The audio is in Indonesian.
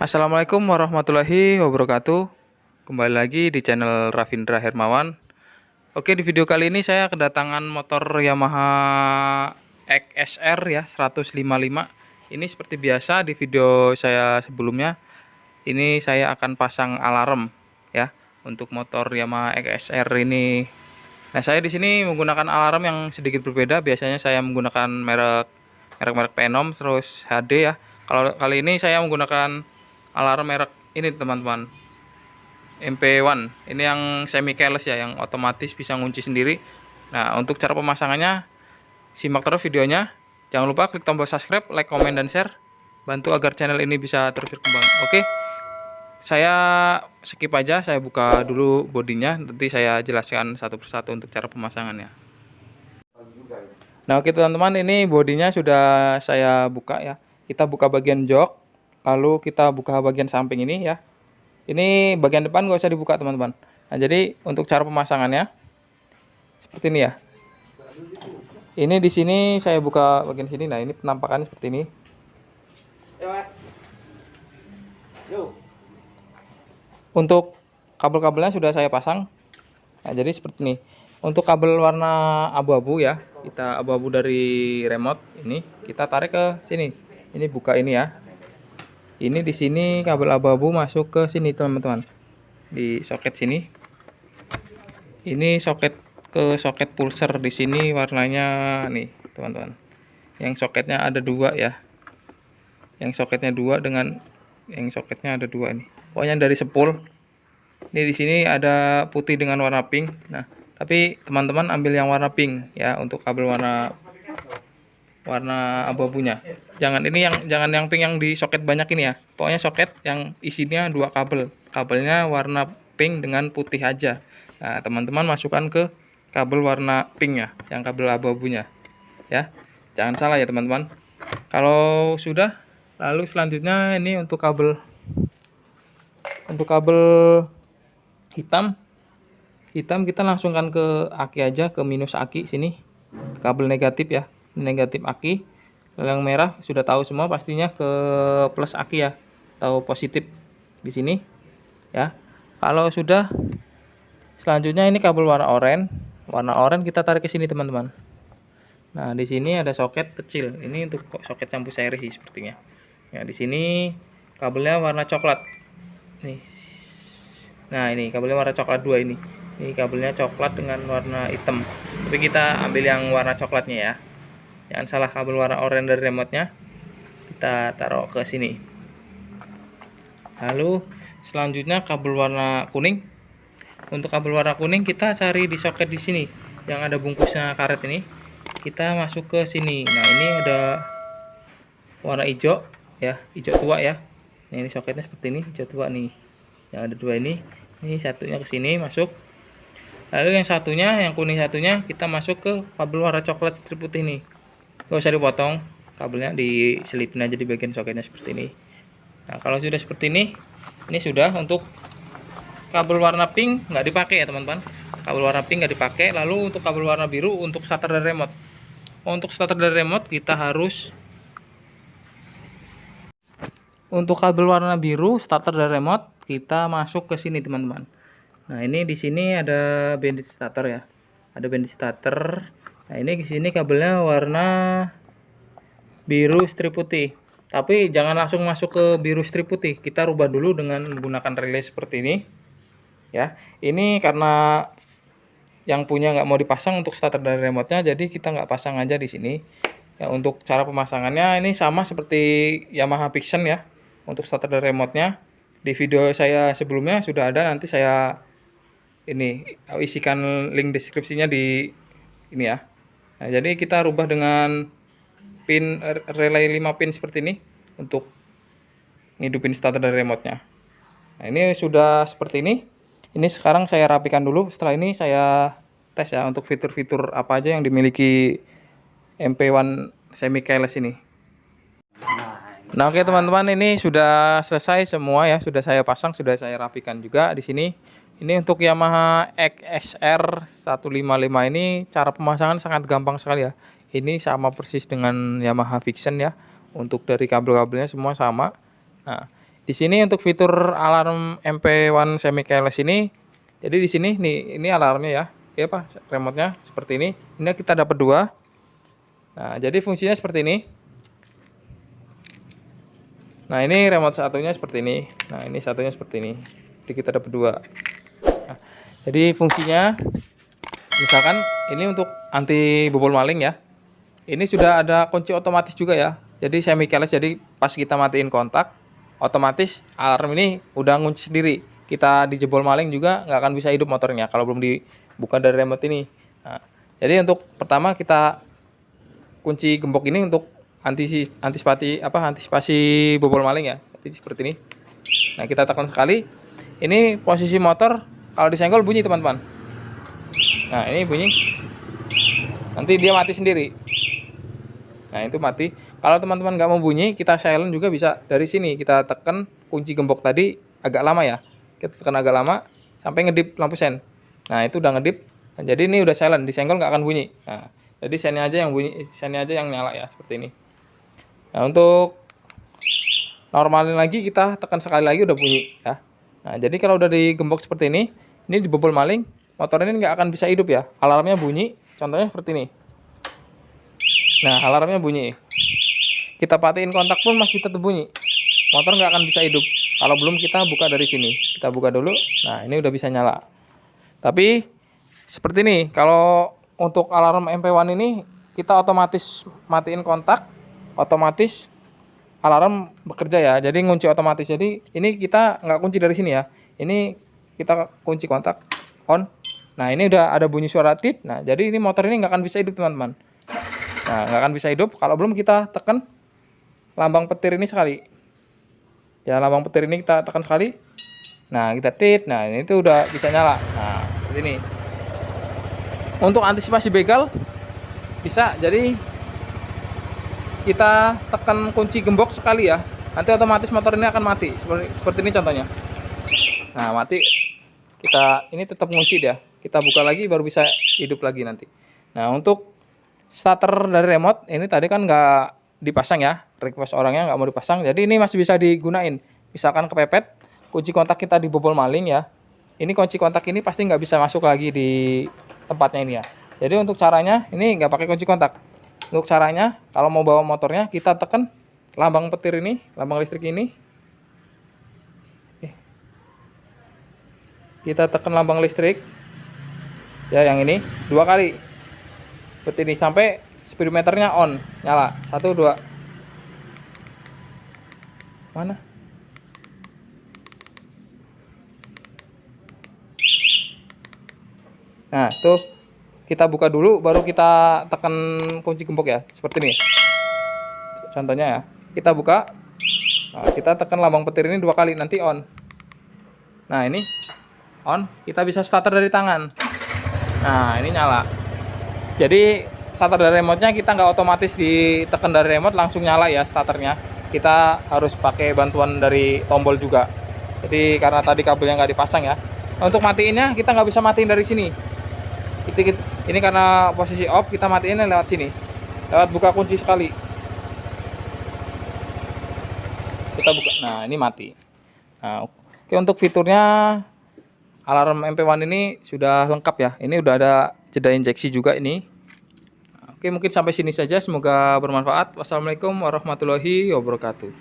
Assalamualaikum warahmatullahi wabarakatuh. Kembali lagi di channel Rafindra Hermawan. Oke, di video kali ini saya kedatangan motor Yamaha XSR ya 155. Ini seperti biasa di video saya sebelumnya. Ini saya akan pasang alarm ya untuk motor Yamaha XSR ini. Nah, saya di sini menggunakan alarm yang sedikit berbeda. Biasanya saya menggunakan merek Phenom terus HD ya. Kalau kali ini saya menggunakan alarm merek ini teman-teman, MP1. Ini yang semi keyless ya, yang otomatis bisa ngunci sendiri. Nah, untuk cara pemasangannya simak terus videonya. Jangan lupa klik tombol subscribe, like, komen, dan share. Bantu agar channel ini bisa terus berkembang. Oke, saya skip aja, saya buka dulu bodinya, nanti saya jelaskan satu persatu untuk cara pemasangannya. Nah, oke teman-teman, ini bodinya sudah saya buka ya. Kita buka bagian jok, lalu kita buka bagian samping ini ya. Ini bagian depan gak usah dibuka teman-teman. Nah, jadi untuk cara pemasangannya seperti ini ya. Ini di sini saya buka bagian sini. Nah, ini penampakannya seperti ini. Untuk kabel-kabelnya sudah saya pasang. Nah, jadi seperti ini. Untuk kabel warna abu-abu ya, kita abu-abu dari remote ini kita tarik ke sini. Ini buka ini ya. Ini di sini kabel abu-abu masuk ke sini teman-teman. Di soket sini. Ini soket ke soket pulser di sini warnanya nih, teman-teman. Yang soketnya ada dua ya. Yang soketnya dua dengan yang soketnya ada dua ini. Pokoknya dari sepul. Ini di sini ada putih dengan warna pink. Nah, tapi teman-teman ambil yang warna pink ya untuk kabel warna abu-abunya. Jangan yang pink yang di soket banyak ini ya. Pokoknya soket yang isinya dua kabel. Kabelnya warna pink dengan putih aja. Nah, teman-teman masukkan ke kabel warna pink ya, yang kabel abu-abunya. Ya. Jangan salah ya, teman-teman. Kalau sudah, lalu selanjutnya ini untuk kabel hitam kita langsungkan ke aki aja, ke minus aki sini, kabel negatif ya, negatif aki. Yang merah sudah tahu semua pastinya ke plus aki ya, atau positif di sini ya. Kalau sudah, selanjutnya ini kabel warna oranye kita tarik ke sini teman-teman. Nah, di sini ada soket kecil, ini untuk soket lampu seri sih sepertinya ya. Di sini kabelnya warna coklat nih. Nah, ini kabelnya warna coklat dua ini. Ini kabelnya coklat dengan warna hitam. Tapi kita ambil yang warna coklatnya ya. Jangan salah, kabel warna oranye dari remote-nya kita taruh ke sini. Lalu selanjutnya kabel warna kuning. Untuk kabel warna kuning kita cari di soket di sini yang ada bungkusnya karet ini. Kita masuk ke sini. Nah, ini ada warna hijau ya, hijau tua ya. Nah, ini soketnya seperti ini, hijau tua nih. Yang ada dua ini. Ini satunya ke sini masuk. Lalu yang satunya, yang kuning satunya kita masuk ke kabel warna coklat strip putih nih. Gak usah dipotong, kabelnya diselipin aja di bagian soketnya seperti ini. Nah, kalau sudah seperti ini sudah. Untuk kabel warna pink nggak dipakai ya teman-teman. Kabel warna pink nggak dipakai. Lalu untuk kabel warna biru untuk starter dan remote. Untuk starter dan remote kita harus, untuk kabel warna biru starter dan remote kita masuk ke sini teman-teman. Nah, ini di sini ada bandit starter ya. Ada bandit starter. Nah, ini di sini kabelnya warna biru strip putih. Tapi jangan langsung masuk ke biru strip putih. Kita rubah dulu dengan menggunakan relay seperti ini. Ya. Ini karena yang punya nggak mau dipasang untuk starter dan remote-nya, jadi kita nggak pasang aja di sini. Ya, untuk cara pemasangannya ini sama seperti Yamaha Vision ya. Untuk starter dan remote-nya di video saya sebelumnya sudah ada, nanti saya isikan link deskripsinya di ini ya. Nah, jadi kita rubah dengan pin relay 5 pin seperti ini untuk ngidupin starter dan remote-nya. Nah, ini sudah seperti ini. Ini sekarang saya rapikan dulu. Setelah ini saya tes ya untuk fitur-fitur apa aja yang dimiliki MP1 semi keyless ini. Nah, oke teman-teman, ini sudah selesai semua ya, sudah saya pasang, sudah saya rapikan juga di sini. Ini untuk Yamaha XSR 155 ini cara pemasangan sangat gampang sekali ya. Ini sama persis dengan Yamaha Vision ya. Untuk dari kabel-kabelnya semua sama. Nah, Di sini untuk fitur alarm MP1 semi keyless ini, jadi di sini nih ini alarmnya ya. Ya Pak, remote-nya seperti ini. Ini kita dapat dua. Nah, jadi fungsinya seperti ini. Nah, ini remote satunya seperti ini. Nah, ini satunya seperti ini. Jadi kita dapat dua. Nah, jadi fungsinya misalkan ini untuk anti bobol maling ya. Ini sudah ada kunci otomatis juga ya. Jadi semi keyless, jadi pas kita matiin kontak, otomatis alarm ini udah ngunci sendiri. Kita dijebol maling juga nggak akan bisa hidup motornya kalau belum dibuka dari remote ini. Nah, jadi untuk pertama kita kunci gembok ini untuk antisipasi bobol maling ya. Jadi seperti ini. Nah, kita tekan sekali. Ini posisi motor kalau disenggol bunyi teman-teman. Nah, ini bunyi. Nanti dia mati sendiri. Nah, itu mati. Kalau teman-teman nggak mau bunyi, kita silent juga bisa dari sini. Kita tekan kunci gembok tadi agak lama ya. Kita tekan agak lama sampai ngedip lampu sen. Nah, itu udah ngedip. Nah, jadi ini udah silent, disenggol nggak akan bunyi. Nah, jadi sennya aja yang bunyi, sennya aja yang nyala ya, seperti ini. Nah, untuk normalin lagi kita tekan sekali lagi udah bunyi ya. Nah, jadi kalau udah digembok seperti ini dibobol maling, motor ini nggak akan bisa hidup ya. Alarmnya bunyi, contohnya seperti ini. Nah, alarmnya bunyi. Kita patiin kontak pun masih tetap bunyi. Motor nggak akan bisa hidup kalau belum kita buka dari sini. Kita buka dulu. Nah, ini udah bisa nyala. Tapi seperti ini, kalau untuk alarm MP1 ini kita otomatis matiin kontak, otomatis alarm bekerja ya. Jadi ngunci otomatis. Jadi ini kita nggak kunci dari sini ya. Ini kita kunci kontak on. Nah, ini udah ada bunyi suara tit. Nah, jadi ini motor ini nggak akan bisa hidup teman-teman. Nah, nggak akan bisa hidup kalau belum kita tekan lambang petir ini sekali. Ya, lambang petir ini kita tekan sekali. Nah, kita tit. Nah, ini tuh udah bisa nyala. Nah, seperti ini. Untuk antisipasi begal bisa, jadi kita tekan kunci gembok sekali ya. Nanti otomatis motor ini akan mati. Seperti ini contohnya. Nah, mati. Kita ini tetap ngunci dia. Kita buka lagi baru bisa hidup lagi nanti. Nah, untuk starter dari remote ini tadi kan nggak dipasang ya, request orangnya nggak mau dipasang, jadi ini masih bisa digunain. Misalkan kepepet kunci kontak kita dibobol maling ya, ini kunci kontak ini pasti nggak bisa masuk lagi di tempatnya ini ya. Jadi untuk caranya ini nggak pakai kunci kontak. Untuk caranya kalau mau bawa motornya kita tekan lambang petir ini, lambang listrik ini, kita tekan lambang listrik ya, yang ini 2 kali seperti ini sampai speedometernya on, nyala. 1, 2. Mana? Nah, tuh kita buka dulu baru kita tekan kunci gembok ya, seperti ini. Contohnya ya. Kita buka. Nah, kita tekan lambang petir ini 2 kali nanti on. Nah, ini on, kita bisa starter dari tangan. Nah, ini nyala. Jadi starter dari remote-nya kita nggak otomatis ditekan dari remote langsung nyala ya starternya. Kita harus pakai bantuan dari tombol juga. Jadi karena tadi kabelnya nggak dipasang ya. Untuk matiinnya kita nggak bisa matiin dari sini. Ini karena posisi off, kita matiinnya lewat sini. Lewat buka kunci sekali. Kita buka. Nah, ini mati. Nah, oke, untuk fiturnya alarm MP1 ini sudah lengkap ya. Ini udah ada jeda injeksi juga ini. Oke, mungkin sampai sini saja. Semoga bermanfaat. Wassalamualaikum warahmatullahi wabarakatuh.